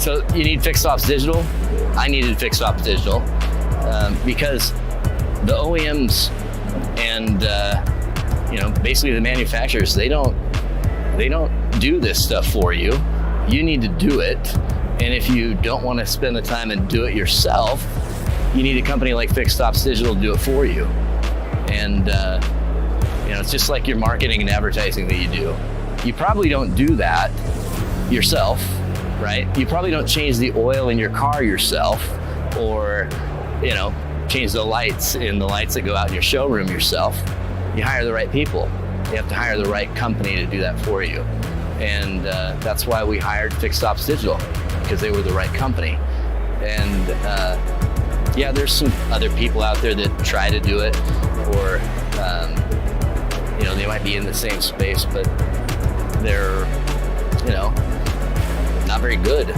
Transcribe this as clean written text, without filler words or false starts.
So you need Fixed Ops Digital. I needed Fixed Ops Digital because the OEMs and basically the manufacturers, they don't do this stuff for you. You need to do it. And if you don't want to spend the time and do it yourself, you need a company like Fixed Ops Digital to do it for you. And it's just like your marketing and advertising that you do. You probably don't do that yourself, right? You probably don't change the oil in your car yourself, or change the lights in the lights that go out in your showroom yourself. You hire the right people. You have to hire the right company to do that for you. And that's why we hired Fixed Ops Digital, because they were the right company. And there's some other people out there that try to do it, or they might be in the same space, but they're not very good.